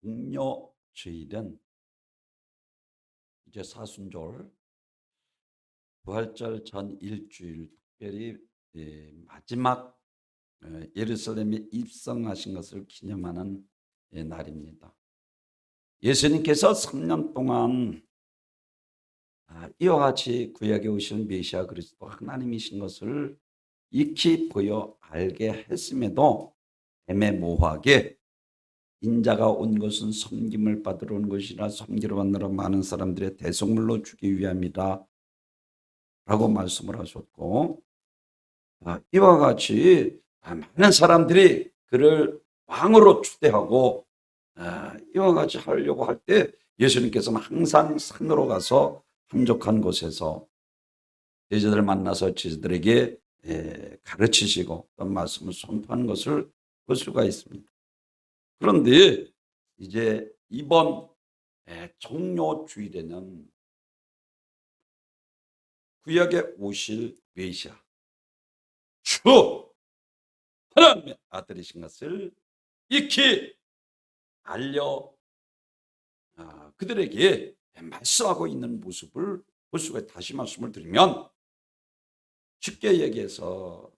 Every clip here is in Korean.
종료주일은 이제 사순절 부활절 전 일주일, 특별히 마지막 예루살렘에 입성하신 것을 기념하는 날입니다. 예수님께서 3년 동안 이와 같이 구약에 오신 메시아 그리스도 하나님이신 것을 익히 보여 알게 했음에도 애매모호하게 인자가 온 것은 섬김을 받으러 온 것이라 섬기러 왔느라 많은 사람들의 대속물로 주기 위함이다 라고 말씀을 하셨고, 이와 같이 많은 사람들이 그를 왕으로 추대하고 이와 같이 하려고 할 때 예수님께서는 항상 산으로 가서 한적한 곳에서 제자들을 만나서 제자들에게 가르치시고 어떤 말씀을 선포하는 것을 볼 수가 있습니다. 그런데 이제 이번 종료주일에는 구약에 오실 메시아 주 하나님의 아들이신 것을 익히 알려 그들에게 말씀하고 있는 모습을 볼 수가 있다. 다시 말씀을 드리면 쉽게 얘기해서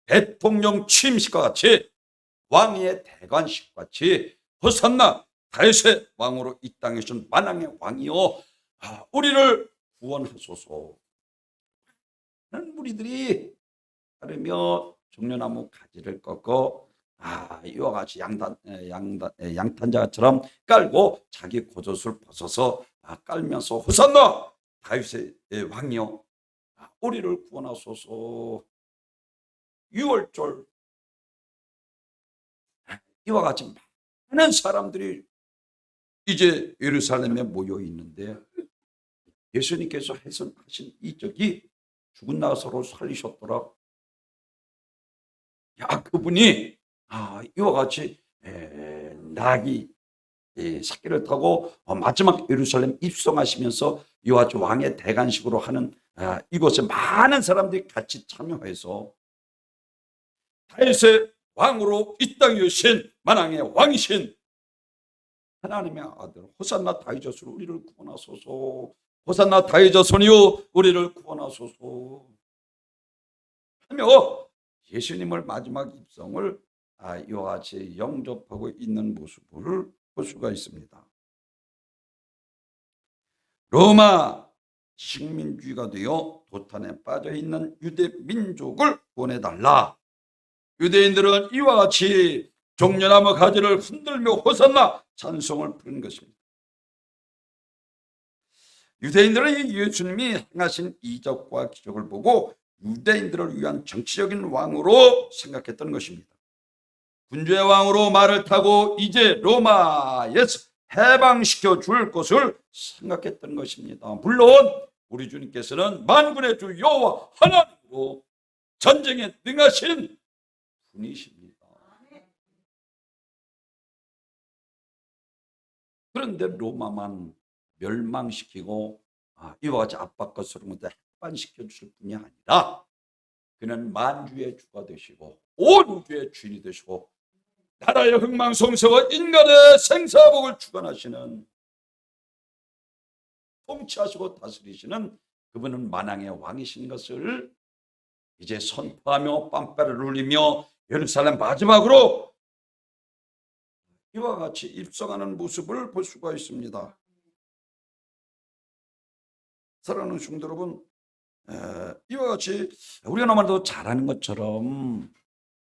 대통령 취임식과 같이 왕의 대관식 같이 호산나 다윗의 왕으로 이 땅에 오신 만왕의 왕이요 우리를 구원하소서 하는 무리들이 따르며 종려나무 가지를 꺾고 이와 같이 양탄자처럼 깔고 자기 겉옷을 벗어서 깔면서 호산나 다윗의 왕이요 우리를 구원하소서. 6월절 이와 같이 많은 사람들이 이제 예루살렘에 모여 있는데 예수님께서 하신 이적이 죽은 나사로를 살리셨더라. 그분이 이와 같이 나귀 새끼를 타고 마지막 예루살렘 입성하시면서 이와 같이 왕의 대관식으로 하는 이곳에 많은 사람들이 같이 참여해서 다윗의 왕으로 이 땅에 오신 만왕의 왕이신 하나님의 아들 호산나 다윗자손 우리를 구원하소서. 호산나 다윗자손이요 우리를 구원하소서 하며 예수님을 마지막 입성을 이와 같이 영접하고 있는 모습을 볼 수가 있습니다. 로마 식민주의가 되어 도탄에 빠져있는 유대 민족을 구원해달라. 유대인들은 이와 같이 종려나무 가지를 흔들며 호산나 찬송을 부른 것입니다. 유대인들은 예수님이 행하신 이적과 기적을 보고 유대인들을 위한 정치적인 왕으로 생각했던 것입니다. 군주의 왕으로 말을 타고 이제 로마에서 해방시켜 줄 것을 생각했던 것입니다. 물론 우리 주님께서는 만군의 주 여호와 하나님으로 전쟁에 능하신 분이십니다. 그런데 로마만 멸망시키고 이와 같이 압박과 소름부터 해방시켜 주실 분이 아니라 그는 만주의 주가 되시고 온 우주의 주인이 되시고 나라의 흥망성쇠와 인간의 생사복을 주관하시는 통치하시고 다스리시는 그분은 만왕의 왕이신 것을 이제 선포하며 빵빠를 울리며 예루살렘 마지막으로 이와 같이 입성하는 모습을 볼 수가 있습니다. 사랑하는 성도 여러분, 이와 같이 우리가 너무나도 잘 아는 것처럼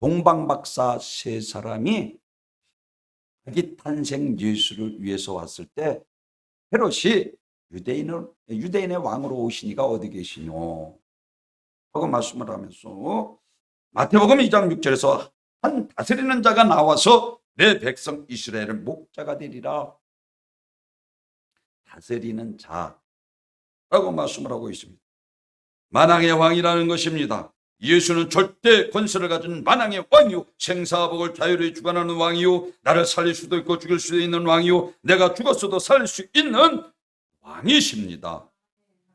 동방박사 세 사람이 자기 탄생 예수를 위해서 왔을 때 헤롯이 유대인의 왕으로 오시니가 어디 계시뇨 하고 말씀을 하면서 마태복음 2장 6절에서 한 다스리는 자가 나와서 내 백성 이스라엘의 목자가 되리라. 다스리는 자라고 말씀을 하고 있습니다. 만왕의 왕이라는 것입니다. 예수는 절대 권세를 가진 만왕의 왕이요 생사복을 자유를 주관하는 왕이요 나를 살릴 수도 있고 죽일 수도 있는 왕이요 내가 죽었어도 살릴 수 있는 왕이십니다.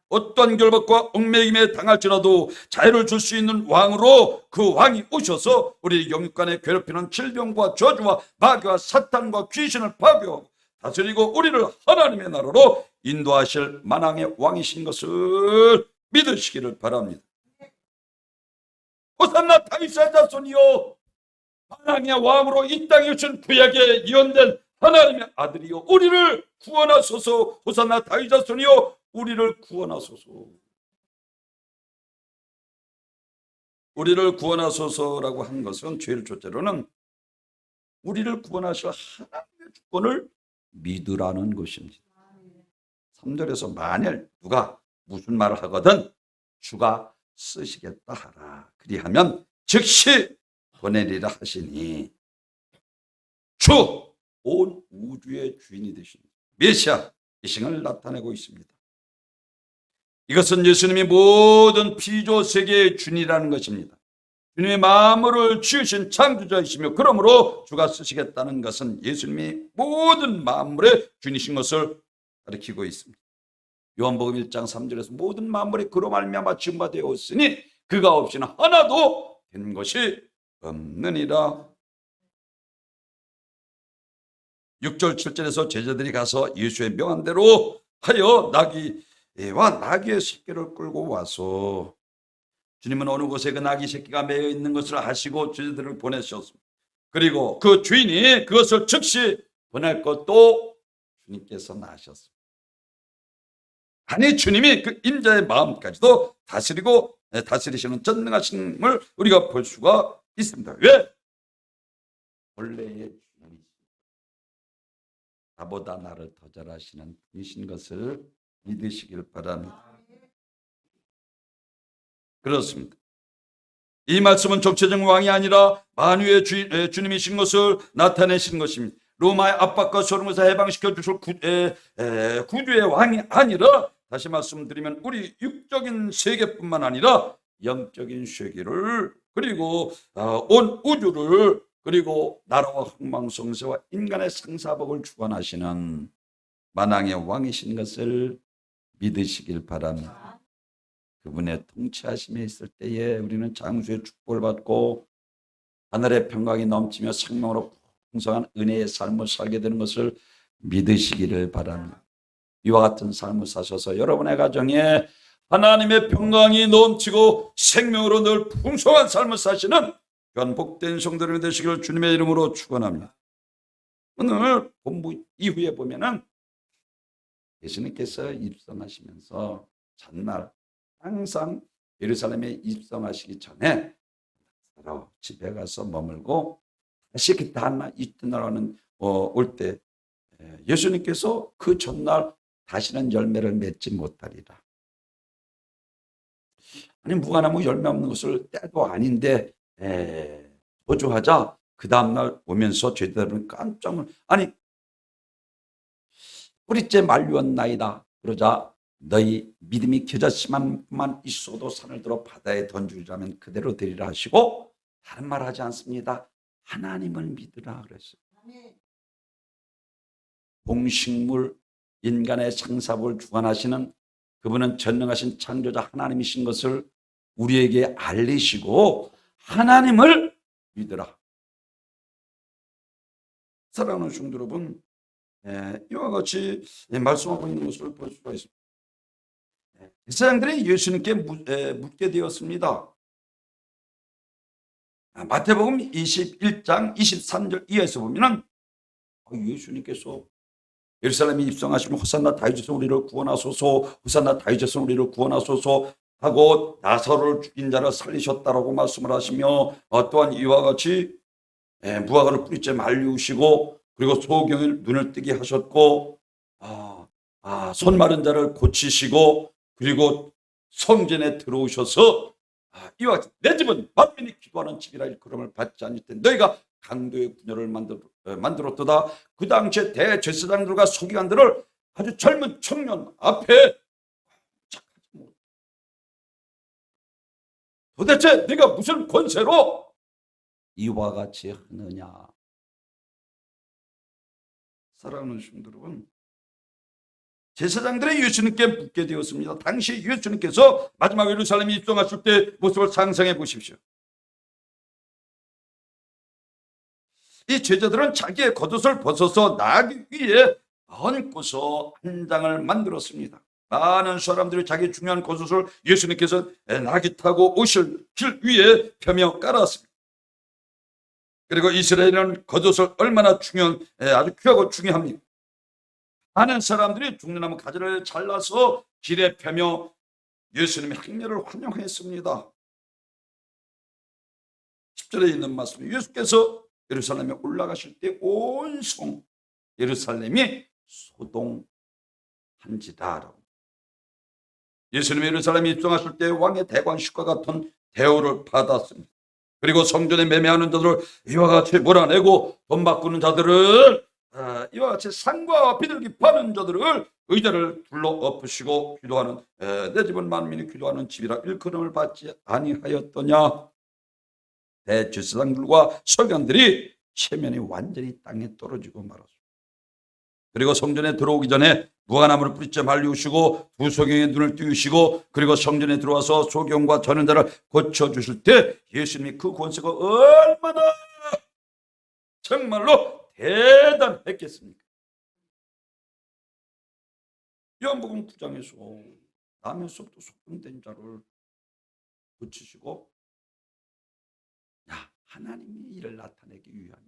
어떤 결박과 얽매임에 당할지라도 자유를 줄 수 있는 왕으로 그 왕이 오셔서 우리 영육간에 괴롭히는 질병과 저주와 마귀와 사탄과 귀신을 파괴하고 다스리고 우리를 하나님의 나라로 인도하실 만왕의 왕이신 것을 믿으시기를 바랍니다. 호산나 다윗의 자손이요, 하나님의 왕으로 이 땅에 오신 구약에 예언된 하나님의 아들이요, 우리를 구원하소서. 호산나 다윗 자손이요, 우리를 구원하소서. 우리를 구원하소서라고 한 것은 죄를 조째로는 우리를 구원하실 하나님의 주권을 믿으라는 것입니다. 3절에서 만일 누가 무슨 말을 하거든 주가 쓰시겠다 하라. 그리하면 즉시 보내리라 하시니, 주 온 우주의 주인이 되신 메시아 이승을 나타내고 있습니다. 이것은 예수님이 모든 피조 세계의 주인이라는 것입니다. 주님의 만물을 지으신 창조자이시며, 그러므로 주가 쓰시겠다는 것은 예수님이 모든 만물의 주인이신 것을 가리키고 있습니다. 요한복음 1장 3절에서 모든 만물이 그로 말미암아 지은 바 되었으니 그가 없이는 하나도 된 것이 없느니라. 6절 7절에서 제자들이 가서 예수의 명한대로 하여 나귀와 나귀의 새끼를 끌고 와서, 주님은 어느 곳에 그 나귀 새끼가 매여 있는 것을 아시고 제자들을 보내셨습니다. 그리고 그 주인이 그것을 즉시 보낼 것도 주님께서 아셨습니다. 아니, 주님이 그 임자의 마음까지도 다스리시는 전능하심을 우리가 볼 수가 있습니다. 왜? 본래의 주님이 나보다 나를 더 잘하시는 분이신 것을 믿으시길 바랍니다. 그렇습니다. 이 말씀은 적체적 왕이 아니라 만유의 주님이신 것을 나타내신 것입니다. 로마의 압박과 소름에서 해방시켜 주실 구주의 왕이 아니라, 다시 말씀드리면 우리 육적인 세계뿐만 아니라 영적인 세계를, 그리고 온 우주를, 그리고 나라와 흥망성쇠와 인간의 상사복을 주관하시는 만왕의 왕이신 것을 믿으시길 바랍니다. 그분의 통치하심에 있을 때에 우리는 장수의 축복을 받고 하늘의 평강이 넘치며 생명으로 풍성한 은혜의 삶을 살게 되는 것을 믿으시기를 바랍니다. 이와 같은 삶을 사셔서 여러분의 가정에 하나님의 평강이 넘치고 생명으로 늘 풍성한 삶을 사시는 귀한 복된 성도들이 되시기를 주님의 이름으로 축원합니다. 오늘 본부 이후에 보면은 예수님께서 입성하시면서 전날 항상 예루살렘에 입성하시기 전에 집에 가서 머물고 다시 그 다음날 이튿날은 올 때 예수님께서 그 전날 다시는 열매를 맺지 못하리라. 아니, 무화나무 열매 없는 것을 때도 아닌데 도주하자 그 다음날 오면서 제자들은 깜짝 놀라, 아니 뿌리째 만류었나이다. 그러자 너희 믿음이 겨자씨만만 있어도 산을 들어 바다에 던지자면 그대로 되리라 하시고, 다른 말 하지 않습니다. 하나님을 믿으라 그랬어요. 동식물 인간의 상사복을 주관하시는 그분은 전능하신 창조자 하나님이신 것을 우리에게 알리시고 하나님을 믿으라. 사랑하는 성도 여러분, 이와 같이 말씀하고 있는 것을 볼 수가 있습니다. 제사장들이 예수님께 묻게 되었습니다. 마태복음 21장 23절 이하에서 보면 예수님께서 예루살렘에 입성하시면 호산나 다윗 자손 우리를 구원하소서, 호산나 다윗 자손 우리를 구원하소서 하고 나사로를 죽인 자를 살리셨다라고 말씀을 하시며, 또한 이와 같이 무화과를 뿌리째 말리우시고, 그리고 소경을 눈을 뜨게 하셨고, 손 마른 자를 고치시고, 그리고 성전에 들어오셔서 이와 같이 내 집은 만민이 기도하는 집이라 일컬음을 받지 않을 때 너희가 강도의 분열을 만들었도다. 그 당시에 대제사장들과 서기관들을 아주 젊은 청년 앞에 도대체 네가 무슨 권세로 이와 같이 하느냐. 사랑하는 성도 여러분, 제사장들의 예수님께 묻게 되었습니다. 당시 예수님께서 마지막 예루살렘에 입성하실 때 모습을 상상해 보십시오. 이 제자들은 자기의 겉옷을 벗어서 나귀 위에 얹고서 한 장을 만들었습니다. 많은 사람들이 자기 중요한 겉옷을 예수님께서 나귀 타고 오실 길 위에 펴며 깔았습니다. 그리고 이스라엘은 겉옷을 얼마나 아주 귀하고 중요합니다. 많은 사람들이 죽는나무 가지를 잘라서 길에 펴며 예수님의 행렬을 환영했습니다. 10절에 있는 말씀, 예수께서 예루살렘에 올라가실 때 온 성 예루살렘이 소동한지다. 예수님이 예루살렘에 입성하실 때 왕의 대관식과 같은 대우를 받았습니다. 그리고 성전에 매매하는 자들을 이와 같이 몰아내고 돈 바꾸는 자들을 이와 같이 상과 비둘기 파는 자들을 의자를 둘러 엎으시고 기도하는 내 집은 만민이 기도하는 집이라 일컬음을 받지 아니하였더냐. 대제사장들과 서기관들이 체면이 완전히 땅에 떨어지고 말았습니다. 그리고 성전에 들어오기 전에 무화과나무를 뿌리째 말리우시고 두 소경의 눈을 띄우시고 그리고 성전에 들어와서 소경과 전원자를 고쳐주실 때 예수님이 그 권세가 얼마나 정말로 대단했겠습니까? 요한복음 9장에서 나면서부터 소경된 자를 고치시고 하나님이 이를 나타내기 위함이야.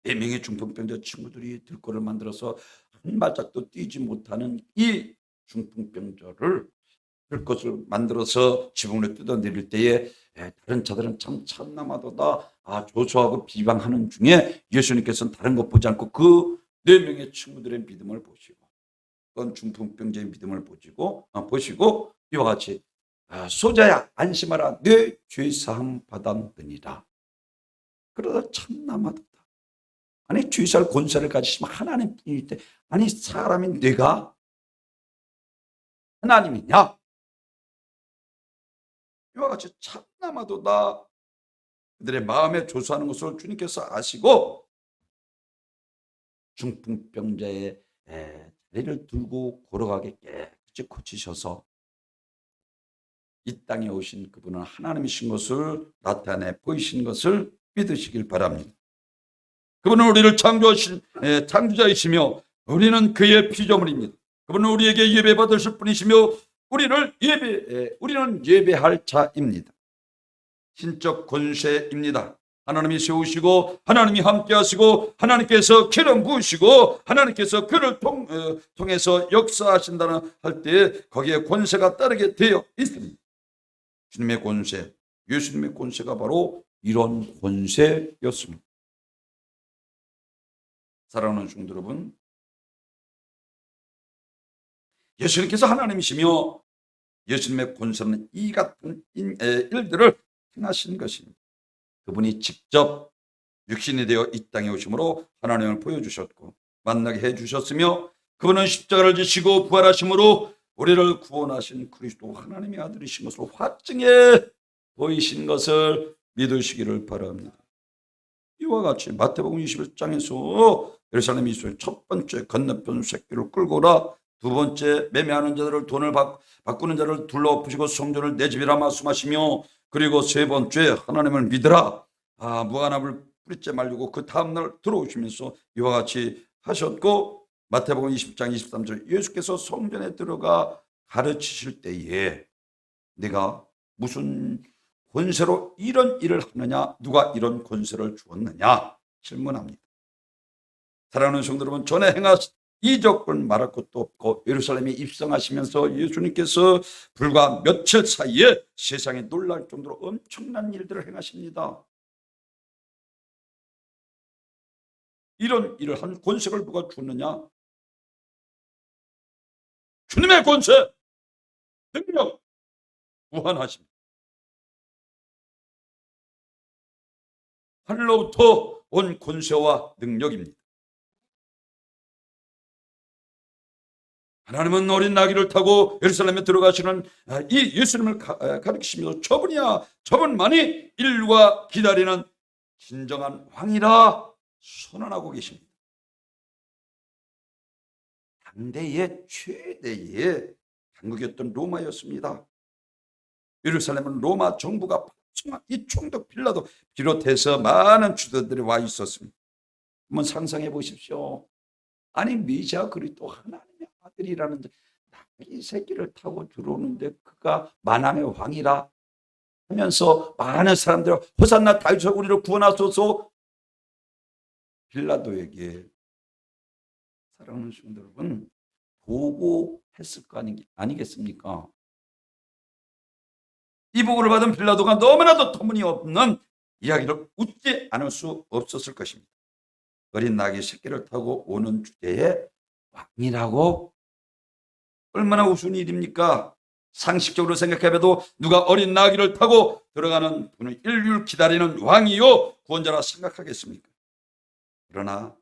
4명의 중풍병자 친구들이 들고를 만들어서 한 발짝도 뛰지 못하는 이 중풍병자를 들것을 만들어서 지붕을 뜯어내릴 때에 다른 자들은 참 참나마도다 조소하고 비방하는 중에 예수님께서는 다른 것 보지 않고 그 4명의 친구들의 믿음을 보시고 그건 중풍병자의 믿음을 보시고 이와 같이 소자야 안심하라 내 죄사함 받았느니라. 그러다 참나마도다. 아니 죄사할 권세를 가지시면 하나님뿐일 때 아니 사람인 내가 하나님이냐? 이와 같이 참나마도다. 그들의 마음에 조소하는 것을 주님께서 아시고 중풍병자의 다리를 들고 걸어가게 깨끗이 고치셔서 이 땅에 오신 그분은 하나님이신 것을 나타내 보이신 것을 믿으시길 바랍니다. 그분은 우리를 창조하신 창조자이시며 우리는 그의 피조물입니다. 그분은 우리에게 예배 받으실 분이시며 우리는 예배할 자입니다. 신적 권세입니다. 하나님이 세우시고 하나님이 함께하시고 하나님께서 기름 부으시고 하나님께서 그를 통해서 역사하신다는 할 때 거기에 권세가 따르게 되어 있습니다. 주님의 권세, 예수님의 권세가 바로 이런 권세였습니다. 사랑하는 성도 여러분, 예수님께서 하나님이시며 예수님의 권세는 이 같은 일들을 행하신 것입니다. 그분이 직접 육신이 되어 이 땅에 오심으로 하나님을 보여주셨고 만나게 해주셨으며 그분은 십자가를 지시고 부활하심으로 우리를 구원하신 그리스도 하나님의 아들이신 것으로 확증해 보이신 것을 믿으시기를 바랍니다. 이와 같이 마태복음 21장에서 예루살렘 이스라엘 첫 번째 건너편 새끼를 끌고라, 두 번째 매매하는 자들을 돈을 바꾸는 자를 둘러엎으시고 성전을 내 집이라 말씀하시며, 그리고 세 번째 하나님을 믿으라, 무화과나무를 뿌리째 말리고 그 다음날 들어오시면서 이와 같이 하셨고, 마태복음 20장 23절 예수께서 성전에 들어가 가르치실 때에 내가 무슨 권세로 이런 일을 하느냐, 누가 이런 권세를 주었느냐 질문합니다. 사랑하는 성도 여러분, 전에 행하신 이적을 말할 것도 없고 예루살렘에 입성하시면서 예수님께서 불과 며칠 사이에 세상에 놀랄 정도로 엄청난 일들을 행하십니다. 이런 일을 한 권세를 누가 주었느냐? 주님의 권세, 능력, 무한하십니다. 하늘로부터 온 권세와 능력입니다. 하나님은 어린 나귀를 타고 예루살렘에 들어가시는 이 예수님을 가리키시면서 저분만이 인류가 기다리는 진정한 왕이라 선언하고 계십니다. 당대의 최대의 강국이었던 로마였습니다. 예루살렘은 로마 정부가 이 총독 빌라도 비롯해서 많은 주도들이 와 있었습니다. 한번 상상해 보십시오. 아니 메시아 그리스도 하나님의 아들이라는데 이 새끼를 타고 들어오는데 그가 만왕의 왕이라 하면서 많은 사람들이 호산나 다윗아 우리를 구원하소서. 빌라도에게 사랑하는 성도 여러분 보고했을 거 아니겠습니까? 이 보고를 받은 빌라도가 너무나도 터무니없는 이야기를 웃지 않을 수 없었을 것입니다. 어린 나귀 새끼를 타고 오는 주제에 왕이라고? 얼마나 우스운 일입니까? 상식적으로 생각해봐도 누가 어린 나귀를 타고 들어가는 분을 인류를 기다리는 왕이요 구원자라 생각하겠습니까? 그러나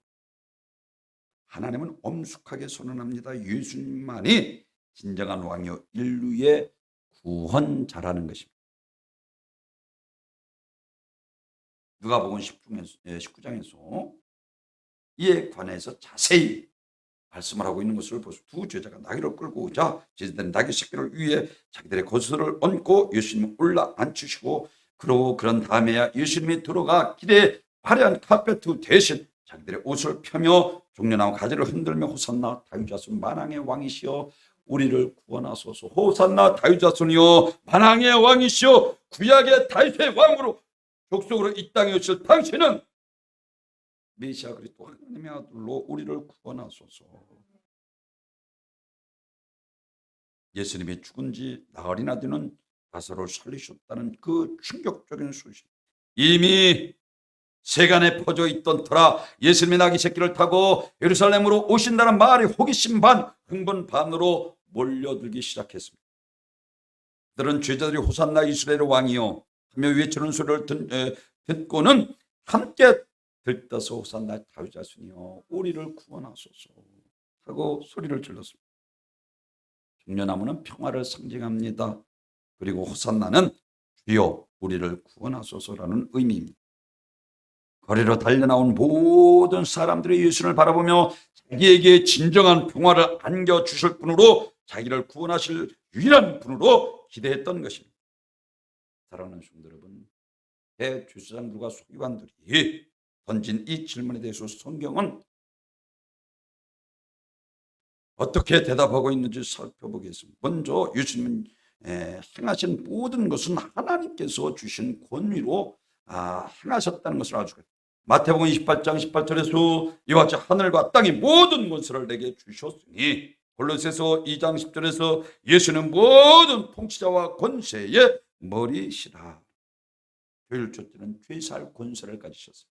하나님은 엄숙하게 선언합니다. 예수님만이 진정한 왕이요 인류의 구원자라는 것입니다. 누가복음 19장에서 이에 관해서 자세히 말씀을 하고 있는 것을 보수 두 제자가 나귀를 끌고 오자 제자들은 나귀 새끼를 위해 자기들의 겉옷을 얹고 예수님을 올라앉히시고 그런 다음에야 예수님이 들어가 길에 화려한 카페트 대신 자기들의 옷을 펴며 종려나무 가지를 흔들며 호산나 다윗 자손 만왕의 왕이시여 우리를 구원하소서. 호산나 다윗 자손이여 만왕의 왕이시여 구약의 다윗의 왕으로 족속으로 이 땅에 오실 당신은 메시아 그리스도 하나님의 아들로 우리를 구원하소서. 예수님이 죽은 지 나흘이나 되는 라사로를 살리셨다는 그 충격적인 소식, 이미 세간에 퍼져 있던 터라 예수님의 나귀 새끼를 타고 예루살렘으로 오신다는 말이 호기심 반 흥분 반으로 몰려들기 시작했습니다. 그들은 제자들이 호산나 이스라엘의 왕이요 하며 외치는 소리를 듣고는 함께 들떠서 호산나 다윗 자손이여 우리를 구원하소서 하고 소리를 질렀습니다. 종려나무는 평화를 상징합니다. 그리고 호산나는 주여 우리를 구원하소서라는 의미입니다. 거리로 달려나온 모든 사람들이 예수를 바라보며 자기에게 진정한 평화를 안겨주실 분으로 자기를 구원하실 유일한 분으로 기대했던 것입니다. 사랑하는 성도 여러분, 대주사장들과 서기관들이 던진 이 질문에 대해서 성경은 어떻게 대답하고 있는지 살펴보겠습니다. 먼저 예수님은 행하신 모든 것은 하나님께서 주신 권위로 행하셨다는 것을 알수 있습니다. 마태복음 28장 18절에서 이와 같이 하늘과 땅이 모든 권세를 내게 주셨으니 골로새서 2장 10절에서 예수는 모든 통치자와 권세의 머리시라. 죄를 쫓는 죄살 권세를 가지셨습니다.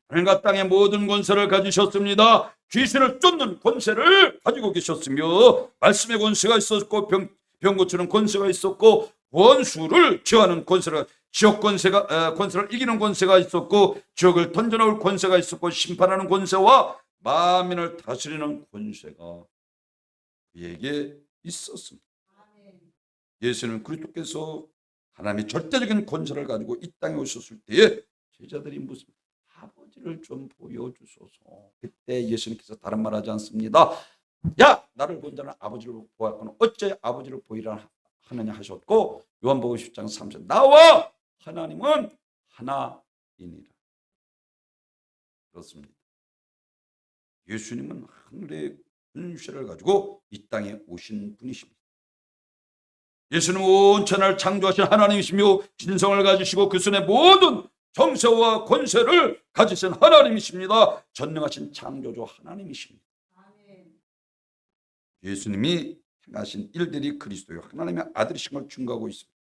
하늘과 땅의 모든 권세를 가지셨습니다. 귀신을 쫓는 권세를 가지고 계셨으며 말씀의 권세가 있었고 병 고치는 권세가 있었고 원수를 제어하는 권세가 지옥 권세를 이기는 권세가 있었고 지옥을 던져놓을 권세가 있었고 심판하는 권세와 만민을 다스리는 권세가 그에게 있었습니다. 예수는 그리스도께서 하나님의 절대적인 권세를 가지고 이 땅에 오셨을 때에 제자들이 무슨 아버지를 좀 보여주소서. 그때 예수님께서 다른 말 하지 않습니다. 야 나를 본 자는 아버지를 보았거늘 어째 아버지를 보이라 하느냐 하셨고 요한복음 10장 3절 나와 하나님은 하나이니라. 그렇습니다. 예수님은 하늘의 권세를 가지고 이 땅에 오신 분이십니다. 예수는 온 천하를 창조하신 하나님이시며 진성을 가지시고 그 손에 모든 정세와 권세를 가지신 하나님이십니다. 전능하신 창조주 하나님이십니다. 예수님이 행하신 일들이 그리스도요 하나님의 아들이신 걸 증거하고 있습니다.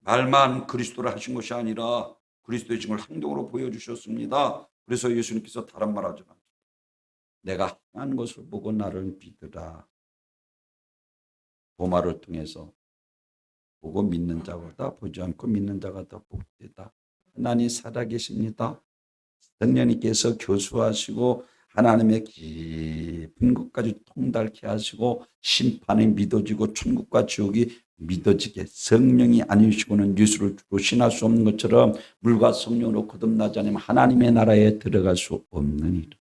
말만 그리스도를 하신 것이 아니라 그리스도의 증을 행동으로 보여주셨습니다. 그래서 예수님께서 다른 말 하지 않습니다. 내가 행한 것을 보고 나를 믿으라. 도마를 통해서 보고 믿는 자보다 보지 않고 믿는 자가 더 복되다. 하나님 살아계십니다. 성령님께서 교수하시고 하나님의 깊은 것까지 통달케 하시고 심판이 믿어지고 천국과 지옥이 믿어지게 성령이 아니시고는 예수를 주로 신할 수 없는 것처럼 물과 성령으로 거듭나지 않으면 하나님의 나라에 들어갈 수 없느니라.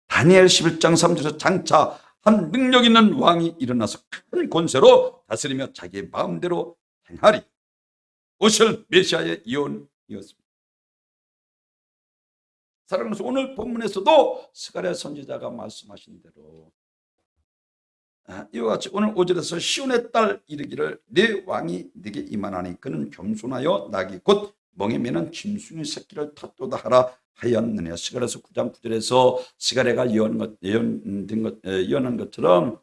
다니엘 11장 3절에서 장차 한 능력 있는 왕이 일어나서 큰 권세로 다스리며 자기의 마음대로 행하리. 오실 메시아의 예언이었습니다. 사랑하는 오늘 본문에서도 스가랴 선지자가 말씀하신 대로 이와 같이 오늘 5절에서 시온의 딸 이르기를 내 왕이 네게 임하나니 그는 겸손하여 낙이 곧 멍에 매는 짐승의 새끼를 탓도다 하라 하였느냐. 스가랴서 9장 9절에서 스가랴가 예언한 것처럼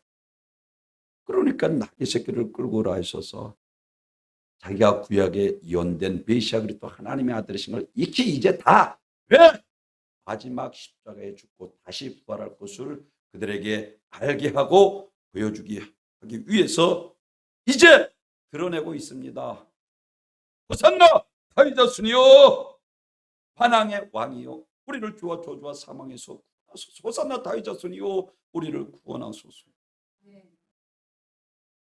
그러니까 낙의 새끼를 끌고 오라 하셔서 자기가 구약에 예언된 메시아 그리스도 하나님의 아들이신 걸 익히 이제 다 왜? 마지막 십자가에 죽고 다시 부활할 것을 그들에게 알게 하고 보여주기 하기 위해서 이제 드러내고 있습니다. 호산나 다윗 자손이여 환왕의 왕이여 우리를 주와 저주와 사망에서 구원하소서. 호산나 다윗 자손이여 우리를 구원하소서.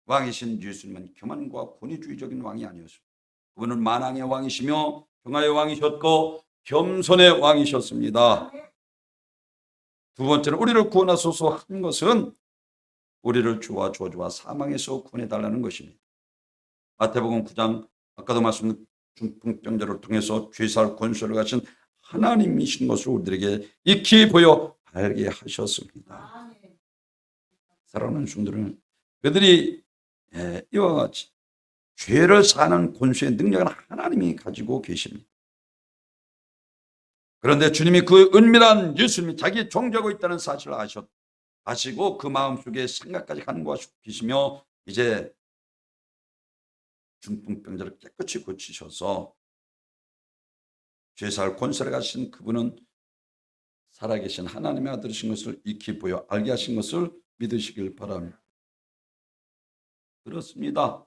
왕이신 예수님은 교만과 권위주의적인 왕이 아니었습니다. 그분은 만왕의 왕이시며 평화의 왕이셨고 겸손의 왕이셨습니다. 두 번째는 우리를 구원하소서 한 것은 우리를 주와 저주와 사망에서 구원해달라는 것입니다. 마태복음 9장 아까도 말씀드린 중풍병자를 통해서 죄사할 권세를 가진 하나님이신 것을 우리들에게 익히 보여 알게 하셨습니다. 사랑하는 성도들은 그들이 이와 같이 죄를 사는 권세의 능력은 하나님이 가지고 계십니다. 그런데 주님이 그 은밀한 예수님이 자기 종자고 있다는 사실을 아시고 그 마음속에 생각까지 간구하시며 이제 중풍병자를 깨끗이 고치셔서 죄사할 권세를 가신 그분은 살아계신 하나님의 아들이신 것을 익히 보여 알게 하신 것을 믿으시길 바랍니다. 그렇습니다.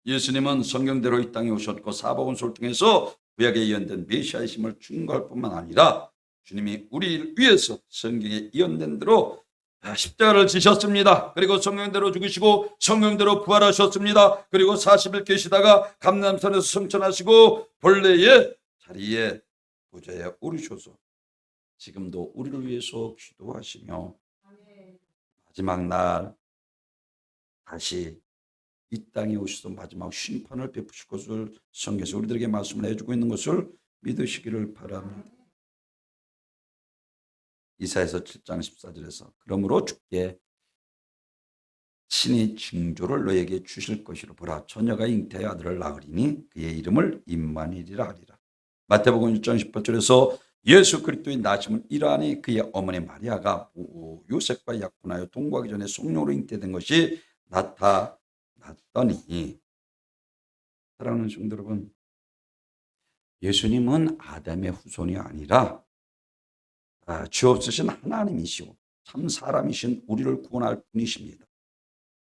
예수님은 성경대로 이 땅에 오셨고 사복음서를 통해서 구약에 예언된 메시아이심을 증거할 뿐만 아니라 주님이 우리를 위해서 성경에 예언된 대로 십자가를 지셨습니다. 그리고 성경대로 죽으시고 성경대로 부활하셨습니다. 그리고 40일 계시다가 감람산에서 승천하시고 본래의 자리에 보좌에 오르셔서 지금도 우리를 위해서 기도하시며 마지막 날 다시 이 땅에 오셔서 마지막 심판을 베푸실 것을 성경에서 우리들에게 말씀을 해주고 있는 것을 믿으시기를 바랍니다. 이사야서 7장 14절에서 그러므로 주께 친히 징조를 너에게 주실 것이로 보라 처녀가 잉태의 아들을 낳으리니 그의 이름을 임마누엘이라 하리라. 마태복음 1장 18절에서 예수 그리스도의 나심은 이러하니 그의 어머니 마리아가 요셉과 약혼하여 동거하기 전에 성령으로 잉태된 것이 나타났더니 사랑하는 성도 여러분, 예수님은 아담의 후손이 아니라 죄 없으신 하나님이시고 참 사람이신 우리를 구원할 분이십니다.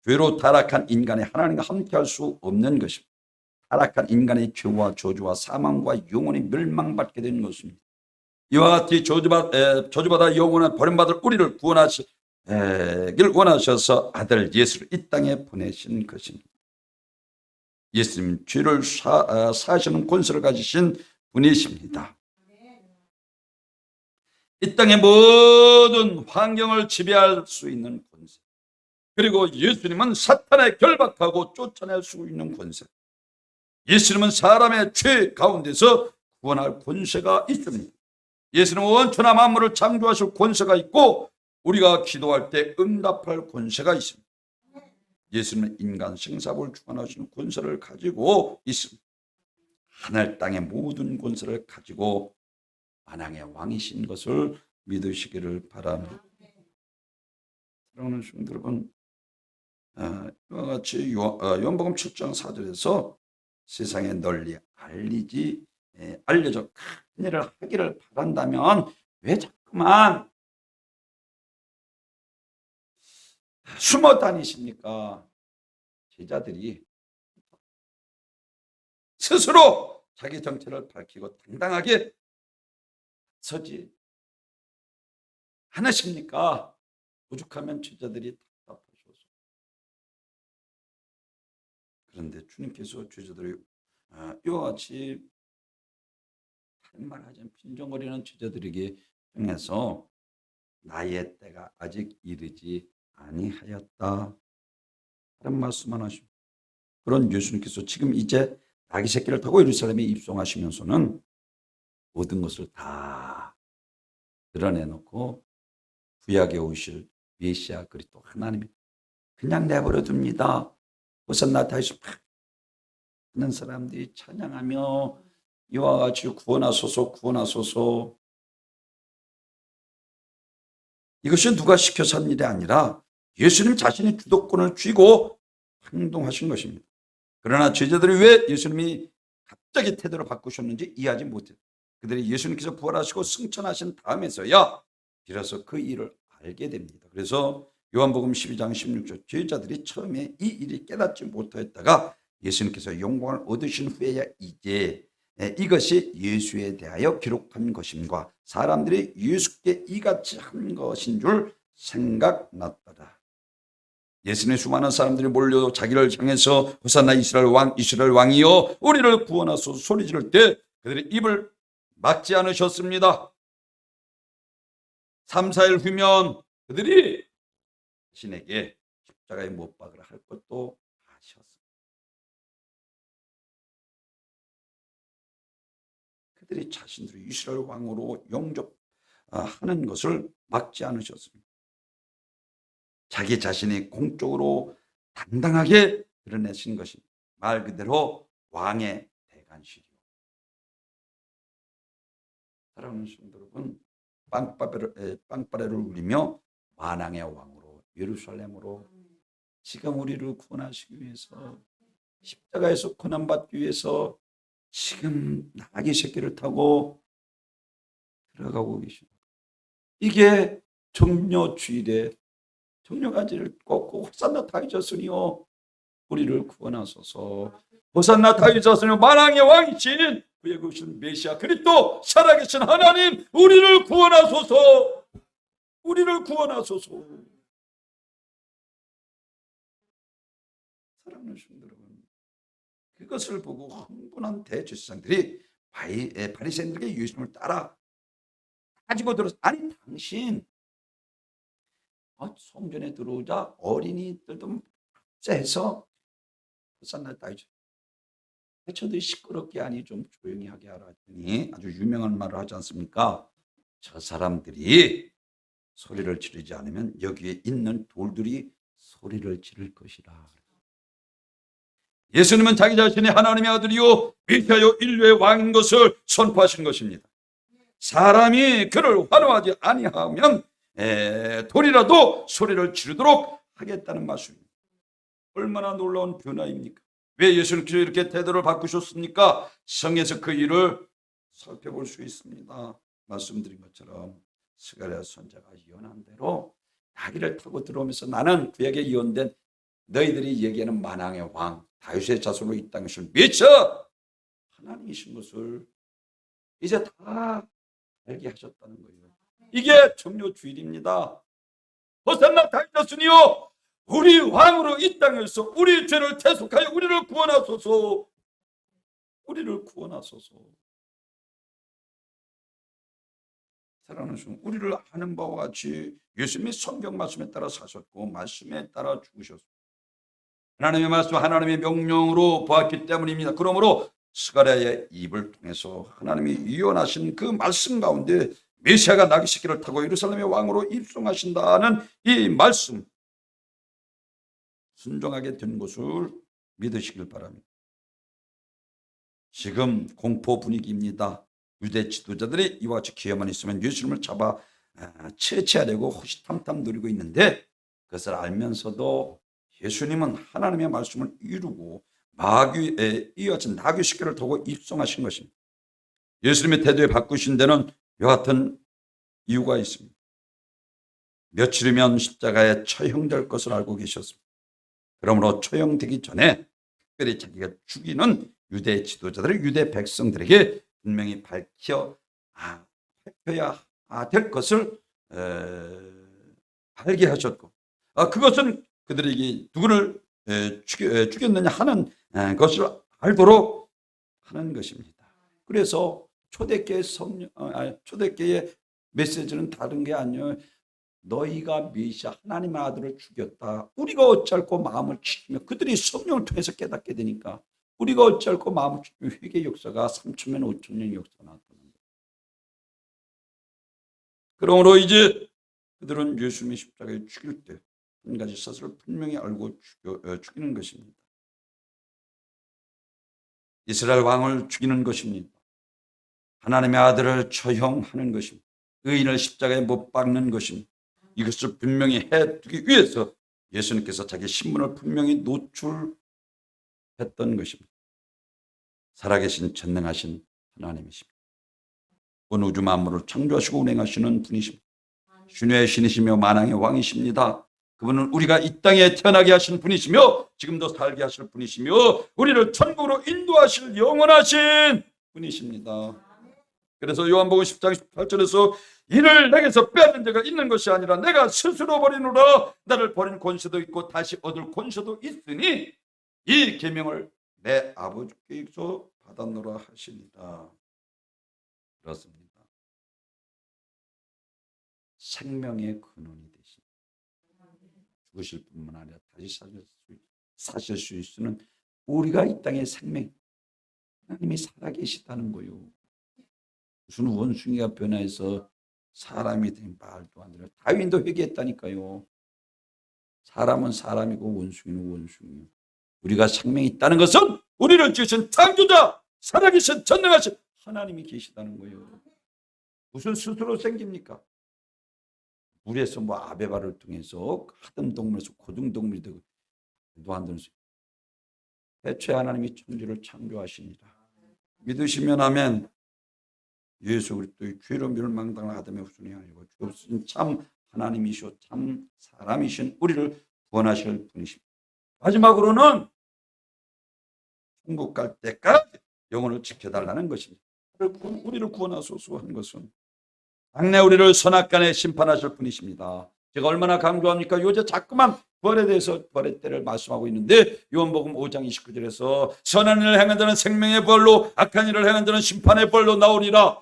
죄로 타락한 인간의 하나님과 함께할 수 없는 것입니다. 타락한 인간의 죄와 저주와 사망과 영원히 멸망받게 되는 것입니다. 이와 같이 저주받아 영원한 버림받을 우리를 구원하시길 원하셔서 아들 예수를 이 땅에 보내신 것입니다. 예수님 죄를 사하시는 권세를 가지신 분이십니다. 이 땅의 모든 환경을 지배할 수 있는 권세, 그리고 예수님은 사탄에 결박하고 쫓아낼 수 있는 권세, 예수님은 사람의 죄 가운데서 구원할 권세가 있습니다. 예수님은 원천한 만물을 창조하실 권세가 있고 우리가 기도할 때 응답할 권세가 있습니다. 예수님은 인간 생사를 주관하시는 권세를 가지고 있습니다. 하늘 땅의 모든 권세를 가지고 만왕의 왕이신 것을 믿으시기를 바랍니다. 사랑하는 성도 여러분, 이와 같이 요한복음 7장 4절에서 세상에 널리 알려져 큰 일을 하기를 바란다면 왜 자꾸만 숨어 다니십니까? 제자들이 스스로 자기 정체를 밝히고 당당하게 서지 않으십니까? 오죽하면 제자들이 답답하셔서. 그런데 주님께서 제자들이 이와 같이 다른 말 하자면 빈정거리는 제자들에게 통해서 나의 때가 아직 이르지 아니하였다 다른 말씀만 하십니다. 그런 예수님께서 지금 이제 자기 새끼를 타고 예루살렘에 입성하시면서는 모든 것을 다 드러내놓고 구약에 오실 메시아 그리스도 하나님이 그냥 내버려 둡니다. 호산나 다윗을 하는 사람들이 찬양하며 이와 같이 구원하소서 구원하소서. 이것이 누가 시켜서 한 일이 아니라 예수님 자신이 주도권을 쥐고 행동하신 것입니다. 그러나 제자들이 왜 예수님이 갑자기 태도를 바꾸셨는지 이해하지 못해요. 그들이 예수님께서 부활하시고 승천하신 다음에서야 비로소 그 일을 알게 됩니다. 그래서 요한복음 12장 16절 제자들이 처음에 이 일이 깨닫지 못하였다가 예수님께서 영광을 얻으신 후에야 이제 이것이 예수에 대하여 기록한 것임과 사람들이 예수께 이같이 한 것인 줄 생각났더라. 예수님의 수많은 사람들이 몰려 자기를 향해서 호산나 이스라엘 왕이여 우리를 구원하소서 소리 지를 때 그들의 입을 막지 않으셨습니다. 3, 4일 후면 그들이 자신에게 십자가에 못 박으라 할 것도 아셨습니다. 그들이 자신들이 이스라엘 왕으로 영접하는 것을 막지 않으셨습니다. 자기 자신이 공적으로 당당하게 드러내신 것입니다. 말 그대로 왕의 대관식이요. 사랑하는 성도 여러분, 빵빠레를 울리며 만왕의 왕으로 예루살렘으로 지금 우리를 구원하시기 위해서 십자가에서 고난받기 위해서 지금 나귀 새끼를 타고 들어가고 계십니다. 이게 정료주일에 정료가지를 꺾고 호산나 다윗자손이여 우리를 구원하소서. 호산나 다윗자손이여 만왕의 왕이신 그의 오신 메시아 그리스도 살아계신 하나님 우리를 구원하소서. 우리를 구원하소서. 사랑하는 성도 여러분, 그것을 보고 흥분한 대제사장들이 바리새인들에게 예수님을 따라 가지고 들어서 아니 당신 성전에 들어오자 어린이들도 합세해서 호산나 다윗 저도 시끄럽게 하니 좀 조용히 하게 하라 했더니 아주 유명한 말을 하지 않습니까? 저 사람들이 소리를 지르지 않으면 여기에 있는 돌들이 소리를 지를 것이라. 예수님은 자기 자신이 하나님의 아들이요 메시아요 인류의 왕인 것을 선포하신 것입니다. 사람이 그를 환호하지 아니하면 돌이라도 소리를 지르도록 하겠다는 말씀입니다. 얼마나 놀라운 변화입니까? 왜 예수님께서 이렇게 태도를 바꾸셨습니까? 성에서 그 일을 살펴볼 수 있습니다. 말씀드린 것처럼 스가랴 선지자가 예언한 대로 나귀를 타고 들어오면서 나는 구약에 예언된 너희들이 얘기하는 만왕의 왕 다윗의 자손으로 이 땅에서 메시아 하나님이신 것을 이제 다 알게 하셨다는 거예요. 이게 정료주일입니다. 호산나 다윗 자손이여 우리 왕으로 이 땅에서 우리 죄를 대속하여 우리를 구원하소서. 우리를 구원하소서. 사랑하는 성, 우리를 아는 바와 같이 예수님이 성경 말씀에 따라 사셨고 말씀에 따라 죽으셨습니다. 하나님의 말씀, 하나님의 명령으로 보았기 때문입니다. 그러므로 스가랴의 입을 통해서 하나님이 예언하신 그 말씀 가운데 메시아가 나귀 새끼를 타고 예루살렘의 왕으로 입성하신다는 이 말씀 순종하게 된 것을 믿으시길 바랍니다. 지금 공포 분위기입니다. 유대 지도자들이 이와 같이 기회만 있으면 예수님을 잡아 채취하려고 호시탐탐 노리고 있는데 그것을 알면서도 예수님은 하나님의 말씀을 이루고 이와 같이 나귀 새끼를 타고 입성하신 것입니다. 예수님의 태도에 바꾸신 데는 이와 같은 이유가 있습니다. 며칠이면 십자가에 처형될 것을 알고 계셨습니다. 그러므로 처형되기 전에 특별히 자기가 죽이는 유대 지도자들을 유대 백성들에게 분명히 밝혀야 될 것을 알게 하셨고 그것은 그들에게 누구를 죽였느냐 하는 것을 알도록 하는 것입니다. 그래서 초대교회의 메시지는 다른 게 아니에요. 너희가 메시아 하나님의 아들을 죽였다. 우리가 어찌할꼬 마음을 치며 그들이 성령을 통해서 깨닫게 되니까 우리가 어찌할꼬 마음을 치며 회개 역사가 3,000년 5,000년 역사가 나타납니다. 그러므로 이제 그들은 예수님의 십자가에 죽일 때 한 가지 사실을 분명히 알고 죽이는 것입니다. 이스라엘 왕을 죽이는 것입니다. 하나님의 아들을 처형하는 것입니다. 의인을 십자가에 못 박는 것입니다. 이것을 분명히 해두기 위해서 예수님께서 자기 신분을 분명히 노출했던 것입니다. 살아계신 전능하신 하나님이십니다. 온 우주 만물을 창조하시고 운행하시는 분이십니다. 신의 신이시며 만왕의 왕이십니다. 그분은 우리가 이 땅에 태어나게 하신 분이시며 지금도 살게 하실 분이시며 우리를 천국으로 인도하실 영원하신 분이십니다. 그래서 요한복음 10장 18절에서 이를 내게서 빼앗는 자가 있는 것이 아니라 내가 스스로 버리노라. 나를 버린 권세도 있고 다시 얻을 권세도 있으니 이 계명을 내 아버지께서 받았노라 하시니라. 그렇습니다. 생명의 근원이 되신 죽으실 뿐만 아니라 다시 사실 수 있는 우리가 이 땅의 생명 하나님이 살아계시다는 거요. 무슨 원숭이가 변화해서 사람이 된 말도 안 되는 다윈도 회개했다니까요. 사람은 사람이고 원숭이는 원숭이요. 우리가 생명이 있다는 것은 우리를 지으신 창조자 살아계신 전능하신 하나님이 계시다는 거예요. 무슨 스스로 생깁니까? 물에서 아베바를 통해서 하등 동물에서 고등 동물이 되고 안 되는 소리. 애초에 하나님이 천지를 창조하십니다. 믿으시면 아멘. 예수 그리스도의 죄로 멸망당한 아담의 후손이 아니고 주 없으신 참 하나님이시오 참 사람이신 우리를 구원하실 분이십니다. 마지막으로는 천국 갈 때까지 영혼을 지켜달라는 것입니다. 우리를 구원하소서 한 것은 당내 우리를 선악간에 심판하실 분이십니다. 제가 얼마나 강조합니까? 요새 자꾸만 부활에 대해서 부활의 때를 말씀하고 있는데 요한복음 5장 29절에서 선한 일을 행한 자는 생명의 부활로 악한 일을 행한 자는 심판의 부활로 나오리라.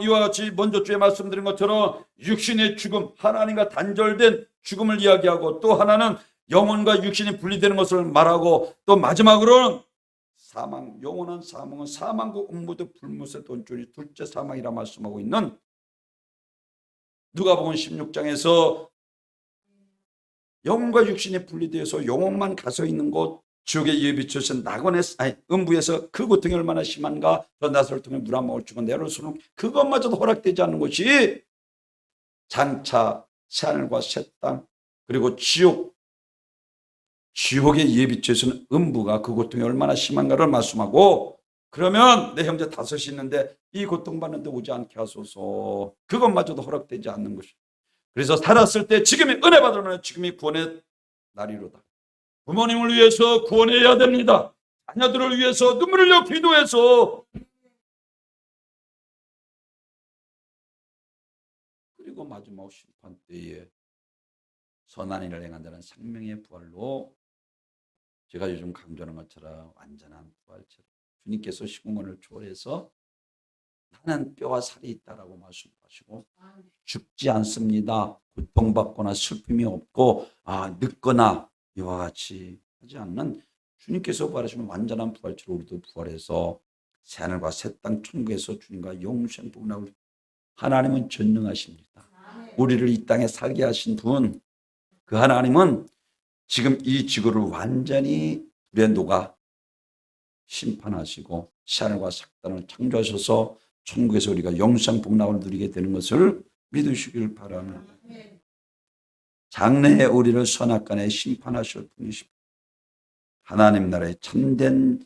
이와 같이 먼저 주에 말씀드린 것처럼 육신의 죽음, 하나님과 단절된 죽음을 이야기하고 또 하나는 영혼과 육신이 분리되는 것을 말하고 또 마지막으로는 사망, 영원한 사망은 사망과 음부도 불못의 돈줄이 둘째 사망이라 말씀하고 있는 누가복음 16장에서 영혼과 육신이 분리되어서 영혼만 가서 있는 곳 지옥의 예비처신 음부에서 그 고통이 얼마나 심한가. 저 나사를 통해 물 한 모을 주고 내를 수는 그것마저도 허락되지 않는 것이 장차 새하늘과 새 땅 그리고 지옥의 예비처신 음부가 그 고통이 얼마나 심한가를 말씀하고 그러면 내 형제 다섯이 있는데 이 고통받는데 오지 않게 하소서. 그것마저도 허락되지 않는 것이. 그래서 살았을 때 지금이 은혜 받으면 지금이 구원의 날이로다. 부모님을 위해서 구원해야 됩니다. 자녀들을 위해서 눈물을 흘려 기도해서 그리고 마지막 심판 때에 선한 일을 행한 자는 생명의 부활로 제가 요즘 강조하는 것처럼 완전한 부활처럼 주님께서 시공간을 초월해서 나는 뼈와 살이 있다라고 말씀하시고 죽지 않습니다. 고통받거나 슬픔이 없고 늙거나 이와 같이 하지 않는 주님께서 부활하시는 완전한 부활처럼 우리도 부활해서 새하늘과 새 땅 천국에서 주님과 영생 복락을 하나님은 전능하십니다. 우리를 이 땅에 살게 하신 분 그 하나님은 지금 이 지구를 완전히 불에 녹아 심판하시고 새하늘과 새 땅을 창조하셔서 천국에서 우리가 영생 복락을 누리게 되는 것을 믿으시길 바랍니다. 장래에 우리를 선악간에 심판하실 분이십니다. 하나님 나라의 참된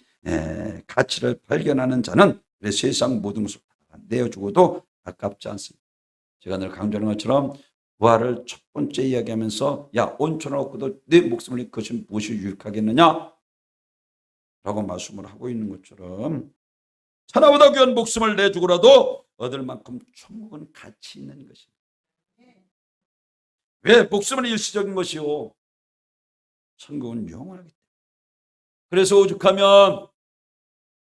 가치를 발견하는 자는 세상 모든 것을 내어주고도 아깝지 않습니다. 제가 늘 강조하는 것처럼 부활을 첫 번째 이야기하면서 온천을 얻고도 내 목숨을 그것이 무엇이 유익하겠느냐 라고 말씀을 하고 있는 것처럼 천하보다 귀한 목숨을 내주고라도 얻을 만큼 천국은 가치 있는 것입니다. 왜? 목숨은 일시적인 것이요 천국은 영원하기 때문에. 그래서 오죽하면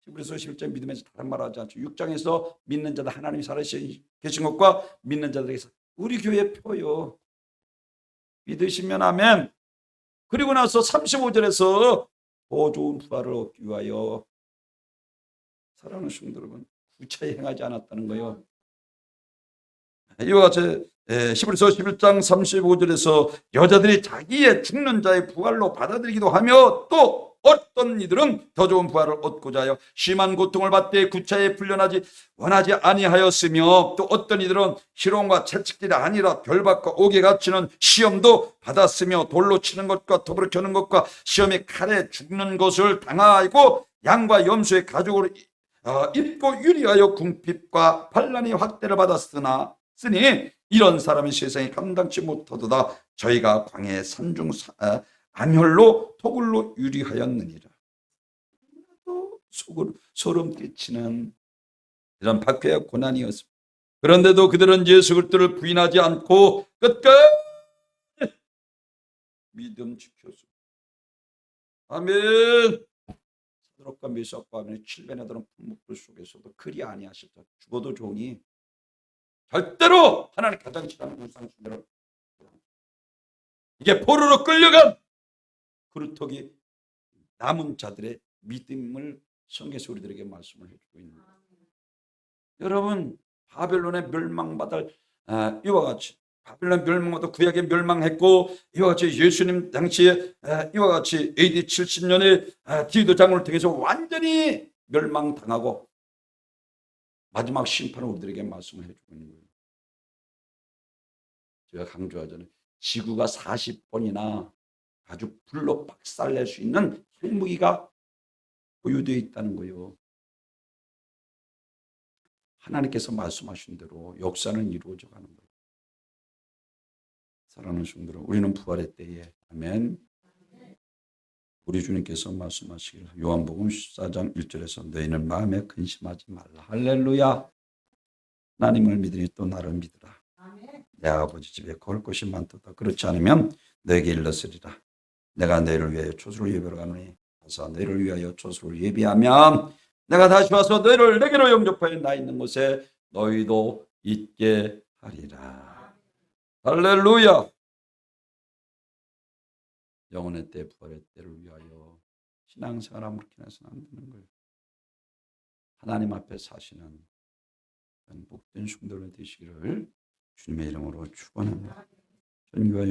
히브리서 11장 믿음에서 다른 말하지 않죠. 6장에서 믿는 자들 하나님이 살아계신 것과 믿는 자들에게서 우리 교회 표요. 믿으시면 아멘. 그리고 나서 35절에서 더 좋은 부활을 얻기 위하여 사랑하는 성도 여러분 구차히 행하지 않았다는 거예요. 이와 같이 히브리서 11장 35절에서 여자들이 자기의 죽는 자의 부활로 받아들이기도 하며 또 어떤 이들은 더 좋은 부활을 얻고자 하여 심한 고통을 받되 구차에 풀려나지 원하지 아니하였으며 또 어떤 이들은 희롱과 채찍질이 아니라 별받고 옥에 갇히는 시험도 받았으며 돌로 치는 것과 더불어 겨는 것과 시험의 칼에 죽는 것을 당하고 양과 염소의 가죽으로 입고 유리하여 궁핍과 반란의 확대를 받았으니 이런 사람이 세상에 감당치 못하도다. 저희가 광야의 산중 암혈로 토굴로 유리하였느니라. 또 소름 끼치는 이런 박해와 고난이었습니다. 그런데도 그들은 예수 그리스도를 부인하지 않고 끝까지 믿음 지켰습니다. 아멘. 사드락과 메삭과 아벤의 7벤에 드는 품목들 속에서도 그리 아니하셨다. 죽어도 좋으니 절대로 하나님 가장 싫어하는 불상신대로 이게 포로로 끌려간 그루터기 남은 자들의 믿음을 성경에서 우리들에게 말씀을 해주고 있는 거예요. 여러분 바벨론의 멸망받을 이와 같이 바벨론 멸망받아 구약에 멸망했고 이와 같이 예수님 당시에 이와 같이 AD 70년에 디도 장군을 통해서 완전히 멸망당하고 마지막 심판을 우리들에게 말씀을 해주고 있는 거예요. 제가 강조하잖아요. 지구가 40번이나 아주 불로 박살낼 수 있는 핵무기가 보유되어 있다는 거예요. 하나님께서 말씀하신 대로 역사는 이루어져 가는 거예요. 사랑하는 성도들, 우리는 부활의 때에 아멘. 우리 주님께서 말씀하시기를 요한복음 14장 1절에서 너희는 마음에 근심하지 말라. 할렐루야. 하나님을 믿으니 또 나를 믿으라. 내 아버지 집에 거할 것이 많도다. 그렇지 않으면 너에게 일렀으리라. 내가 너희를 위하여 초소를 예배하러 가노니 가서 너희를 위하여 초소를 예비하면 내가 다시 와서 너희를 내게로 영접하여 나 있는 곳에 너희도 있게 하리라. 할렐루야. 영혼의 때 부활의 때를 위하여 신앙생활 아무렇게 해서는 안 되는 거예요. 하나님 앞에 사시는 복된 성도들 되시기를 주님의 이름으로 축원합니다. 전교와